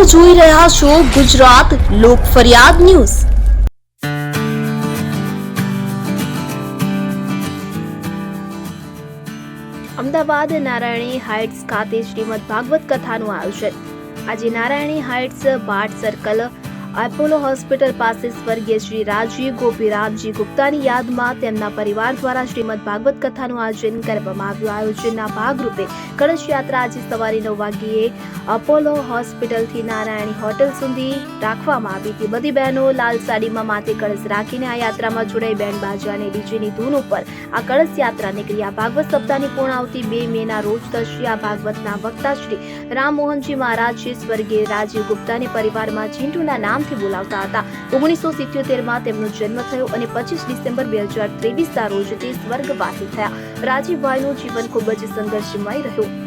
જોઈ રહ્યા છો ગુજરાત લોક ફરિયાદ ન્યૂઝ। અમદાવાદ નારાયણી હાઇટ્સ ખાતે શ્રીમદ ભાગવત કથાનું આયોજન। આજે નારાયણી હાઇટ્સ ભાટ સર્કલ એપોલો હોસ્પિટલ પાસે સ્વર્ગીય શ્રી રાજીવ ગોપીરામજી ગુપ્તાની યાદમાં તેમના પરિવાર દ્વારા શ્રીમદ ભાગવત કથાનું આયોજન કરવામાં આવ્યું। આયોજનના ભાગરૂપે કળશ યાત્રા આજે સવારે 9 વાગ્યે અપોલો હોસ્પિટલથી નારાયણી હોટેલ સુધી રાખવામાં આવી હતી। બધી બહેનો લાલ સાડીમાં માથે કળશ રાખીને આ યાત્રામાં જોડાઈ બેન્ડ બાજા અને ડીજેની ધૂન ઉપર આ કળશ યાત્રા નીકળી। આ ભાગવત સપ્તાહની પૂર્ણાહુતિ 2 મેના રોજ થશે। આ ભાગવતના વક્તા શ્રી રામમોહનજી મહારાજ સ્વર્ગીય રાજીવ ગુપ્તાને પરિવારમાં ચિંટુના નામથી બોલાવતા હતા। 1977માં તેમનો જન્મ થયો અને 25 ડિસેમ્બર 2023ના રોજ તે સ્વર્ગવાસી થયા। રાજીવભાઈનું જીવન ખૂબ જ સંઘર્ષમય રહ્યું।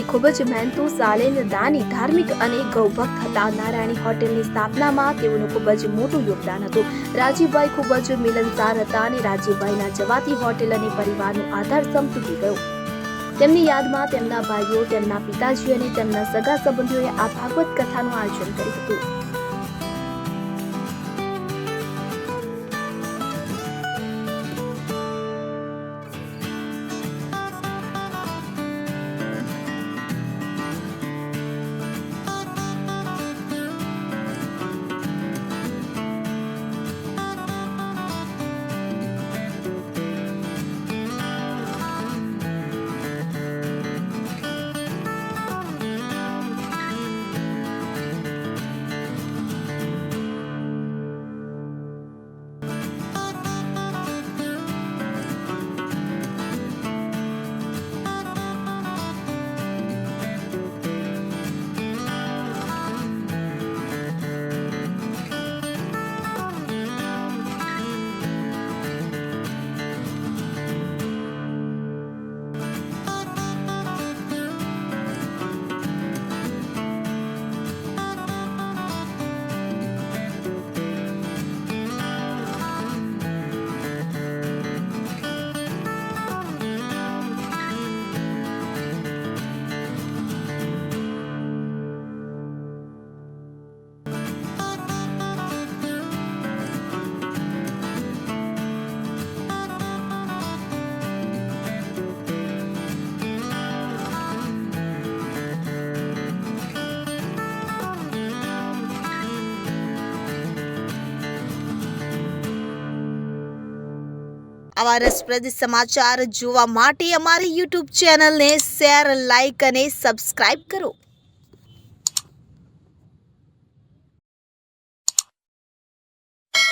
એ ખૂબ જ મહેનતુ, સાલેન, દાની, ધાર્મિક અને ગૌભક્ત હતા। નારાયણી હોટેલની સ્થાપનામાં તેઓનું ખૂબ જ મોટું યોગદાન હતું। રાજીવભાઈ ખૂબ જ મિલનસાર હતા અને રાજીવભાઈના જવાથી હોટેલ અને પરિવારનો આધારસ્તંભ તૂટી ગયો। તેમની યાદમાં તેમના ભાઈઓ, તેમના પિતાજી અને તેમના સગા સંબંધીઓએ આ ભાગવત કથાનું આયોજન કર્યું હતું। આવા રસપ્રદ સમાચાર જોવા માટે અમારી YouTube ચેનલને શેર, લાઇક અને સબસ્ક્રાઇબ કરો।